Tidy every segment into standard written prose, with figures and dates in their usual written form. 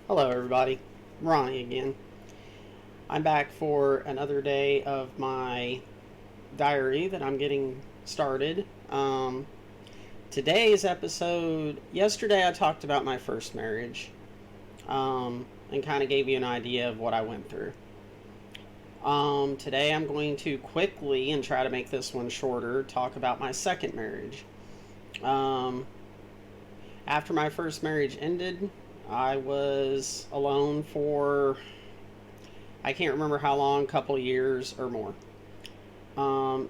Hello, everybody. Ronnie again. I'm back for another day of my diary that I'm getting started. Today's episode, yesterday I talked about my first marriage and kind of gave you an idea of what I went through. Today I'm going to quickly, and try to make this one shorter, talk about my second marriage. Um, After my first marriage ended, I was alone for I can't remember how long, couple years or more.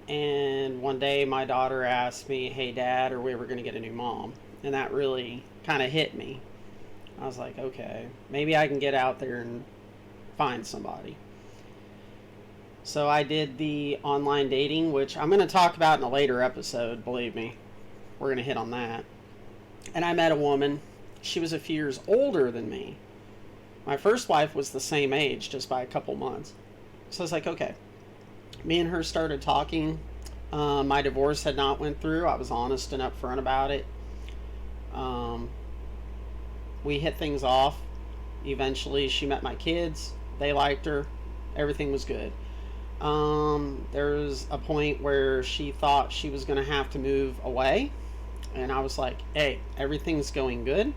And one day my daughter asked me, "Hey, Dad, are we ever going to get a new mom?" And that really kind of hit me. I was like, okay, maybe I can get out there and find somebody. So I did the online dating, which I'm going to talk about in a later episode, believe me. We're going to hit on that. And I met a woman. She was a few years older than me. My first wife was the same age, just by a couple months. So I was like, okay. Me and her started talking. My divorce had not went through. I was honest and upfront about it. Um, we hit things off. Eventually, she met my kids. They liked her. Everything was good. There was a point where she thought she was going to have to move away. And I was like, hey, everything's going good.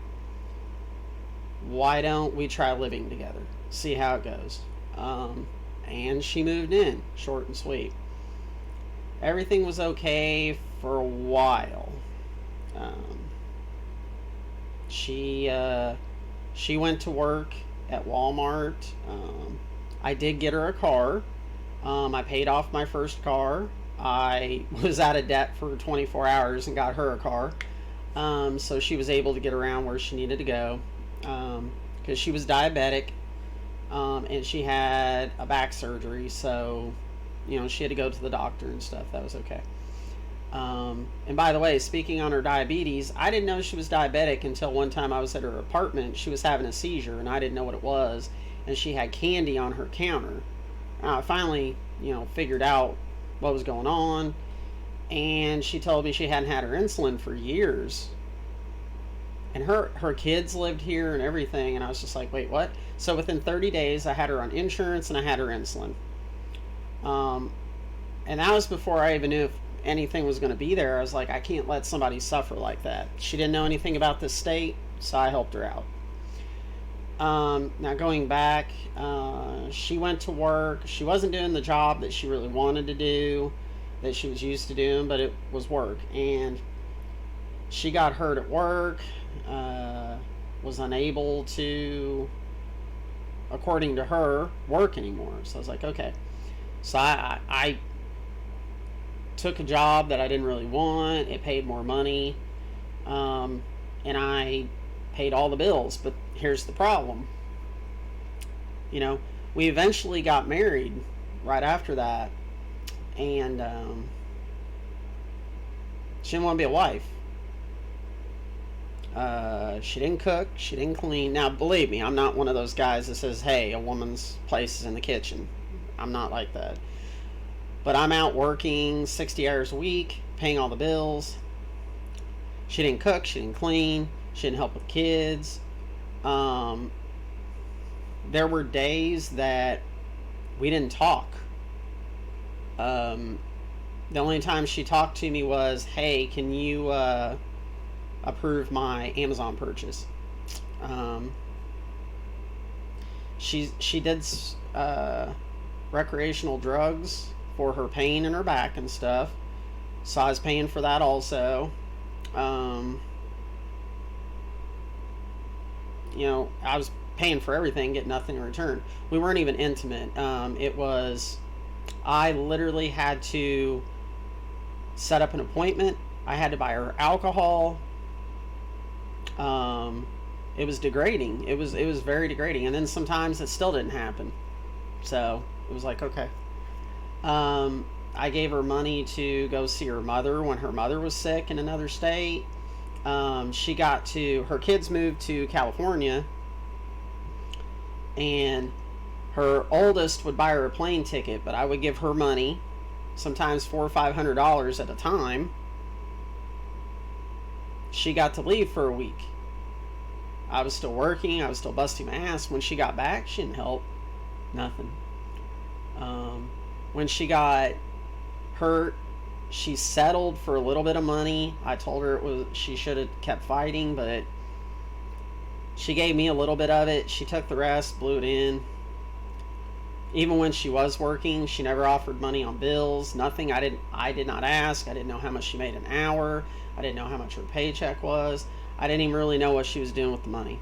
Why don't we try living together? See how it goes. And she moved in, short and sweet. Everything was okay for a while. Um, she she went to work at Walmart. I did get her a car. I paid off my first car. I was out of debt for 24 hours and got her a car. So she was able to get around where she needed to go. Because she was diabetic, and she had a back surgery, so she had to go to the doctor and stuff. That was okay. And by the way, speaking on her diabetes, I didn't know she was diabetic until one time I was at her apartment. She was having a seizure, and I didn't know what it was, and she had candy on her counter. I finally, figured out what was going on, and she told me she hadn't had her insulin for years. And her kids lived here and everything, and I was just like, wait, what? So within 30 days I had her on insurance and I had her insulin. um, and that was before I even knew if anything was going to be there. I was like, I can't let somebody suffer like that. She didn't know anything about this state, so I helped her out. Now going back, she went to work. She wasn't doing the job that she really wanted to do, that she was used to doing, but it was work. And she got hurt at work, was unable to, according to her, work anymore. So I was like, okay. So I took a job that I didn't really want. It paid more money, and I paid all the bills. But here's the problem. You know, we eventually got married right after that, and she didn't want to be a wife. She didn't cook. She didn't clean. Now, believe me, I'm not one of those guys that says, hey, a woman's place is in the kitchen. I'm not like that. But I'm out working 60 hours a week, paying all the bills. She didn't cook. She didn't clean. She didn't help with kids. Um, there were days that we didn't talk. Um, the only time she talked to me was, hey, can you approve my Amazon purchase? Um, she did recreational drugs for her pain in her back and stuff, so I was paying for that also. Um, I was paying for everything, get nothing in return. We weren't even intimate. It was, I literally had to set up an appointment. I had to buy her alcohol. Um, it was degrading. It was very degrading. And then sometimes it still didn't happen. So it was like, okay. I gave her money to go see her mother when her mother was sick in another state. Her kids moved to California, and her oldest would buy her a plane ticket, but I would give her money, sometimes $400 or $500 at a time. She got to leave for a week. I was still working. I was still busting my ass. When she got back, she didn't help. Nothing. When she got hurt, she settled for a little bit of money. I told her she should have kept fighting, but she gave me a little bit of it. She took the rest, blew it in. Even when she was working, she never offered money on bills. Nothing. I did not ask. I didn't know how much she made an hour. I didn't know how much her paycheck was. I didn't even really know what she was doing with the money.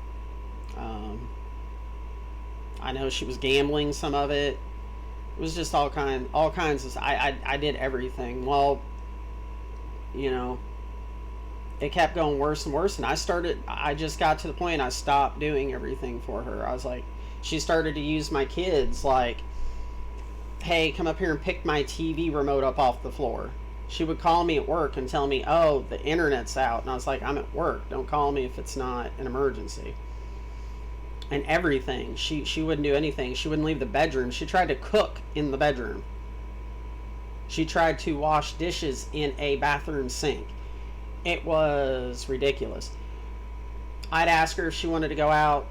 I know she was gambling some of it. It was just all kinds of. I did everything. Well, you know, it kept going worse and worse, and I just got to the point I stopped doing everything for her. I was like, she started to use my kids, like, hey, come up here and pick my TV remote up off the floor. She would call me at work and tell me, oh, the internet's out. And I was like, I'm at work. Don't call me if it's not an emergency. And everything. She wouldn't do anything. She wouldn't leave the bedroom. She tried to cook in the bedroom. She tried to wash dishes in a bathroom sink. It was ridiculous. I'd ask her if she wanted to go out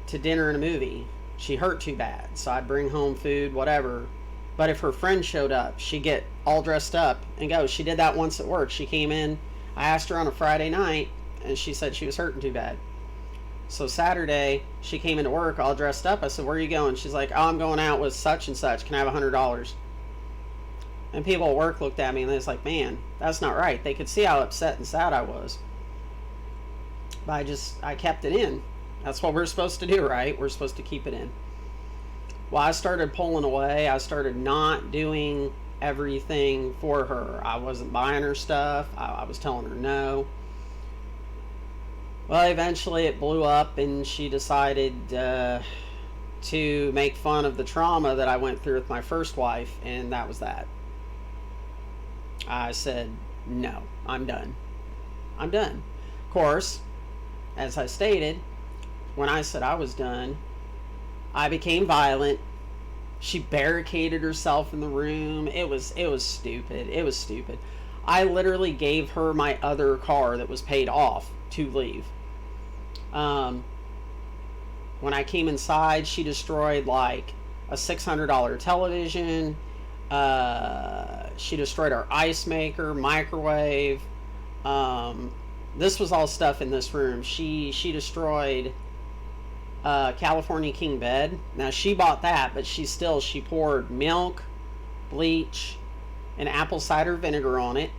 to dinner and a movie. She hurt too bad, so I'd bring home food, whatever. But if her friend showed up, she'd get all dressed up and go. She did that once at work. She came in, I asked her on a Friday night, and she said she was hurting too bad. So Saturday, she came into work all dressed up. I said, where are you going? She's like, oh, I'm going out with such and such. Can I have $100? And people at work looked at me and they was like, man, that's not right. They could see how upset and sad I was. But I kept it in. That's what we're supposed to do, right? We're supposed to keep it in. Well, I started pulling away. I started not doing everything for her. I wasn't buying her stuff. I was telling her no. Well, eventually it blew up and she decided to make fun of the trauma that I went through with my first wife, and that was that. I said, no, I'm done. I'm done. Of course, as I stated, when I said I was done, I became violent. She barricaded herself in the room. It was stupid. It was stupid. I literally gave her my other car that was paid off to leave. When I came inside, she destroyed like a $600 television. She destroyed our ice maker, microwave. This was all stuff in this room. She destroyed California King bed. Now she bought that, but she poured milk, bleach, and apple cider vinegar on it,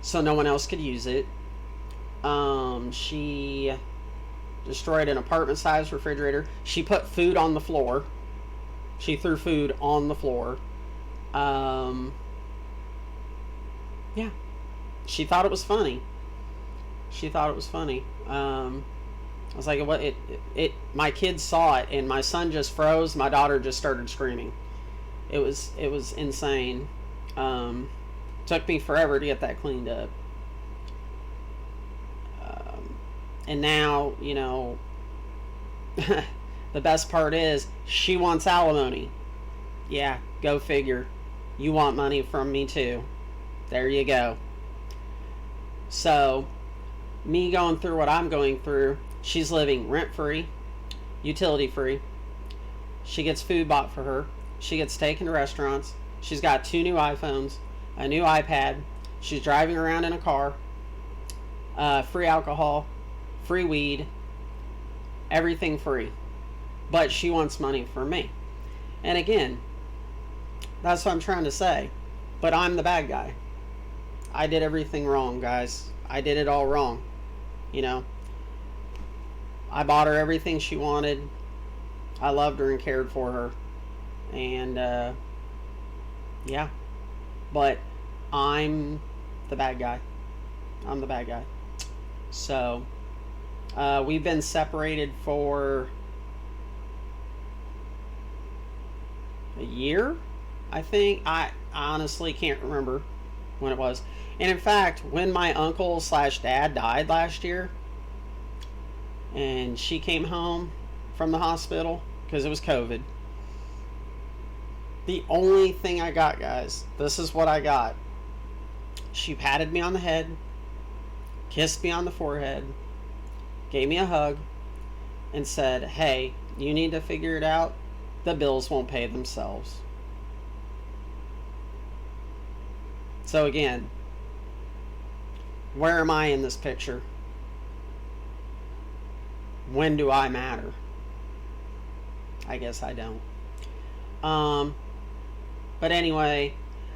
so no one else could use it. She destroyed an apartment-sized refrigerator. She put food on the floor. She threw food on the floor. Yeah. She thought it was funny. I was like, what? My kids saw it, and my son just froze. My daughter just started screaming. It was insane. Took me forever to get that cleaned up. And now, you know, the best part is she wants alimony. Yeah, go figure. You want money from me too. There you go. So, me going through what I'm going through, she's living rent-free, utility-free. She gets food bought for her. She gets taken to restaurants. She's got 2 new iPhones, a new iPad. She's driving around in a car. Free alcohol, free weed, everything free. But she wants money from me. And again, that's what I'm trying to say. But I'm the bad guy. I did everything wrong, guys. I did it all wrong. You know, I bought her everything she wanted. I loved her and cared for her. And, yeah. But I'm the bad guy. I'm the bad guy. So, we've been separated for a year, I think. I honestly can't remember when it was. And in fact, when my uncle/dad died last year, and she came home from the hospital because it was COVID, the only thing I got, guys, this is what I got. She patted me on the head, kissed me on the forehead, gave me a hug, and said, hey, you need to figure it out. The bills won't pay themselves. So again, where am I in this picture? When do I matter? I guess I don't. But anyway,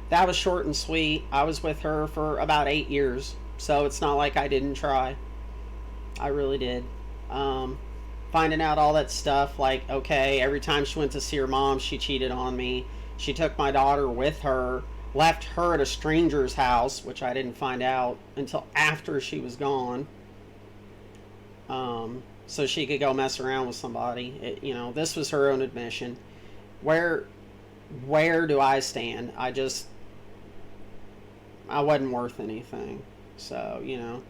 that was short and sweet. I was with her for about 8 years, so it's not like I didn't try. I really did. Finding out all that stuff, like, okay, every time she went to see her mom, she cheated on me. She took my daughter with her, left her at a stranger's house, which I didn't find out until after she was gone. So she could go mess around with somebody. This was her own admission. Where do I stand? I wasn't worth anything. So,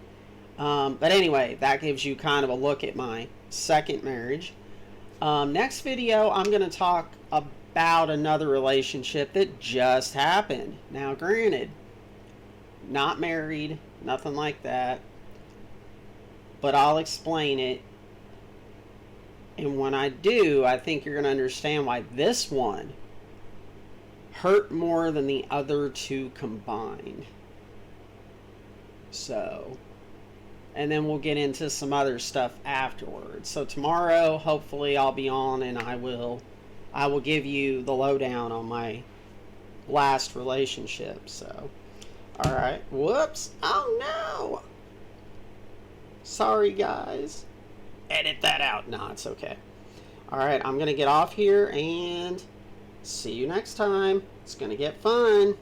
but anyway, that gives you kind of a look at my second marriage. Next video, I'm going to talk about another relationship that just happened. Now, granted, not married, nothing like that, but I'll explain it. And when I do, I think you're going to understand why this one hurt more than the other two combined. So, and then we'll get into some other stuff afterwards. So tomorrow, hopefully I'll be on and I will give you the lowdown on my last relationship. So, all right. Whoops. Oh no. Sorry guys. Edit that out. No, it's okay. All right, I'm going to get off here and see you next time. It's going to get fun.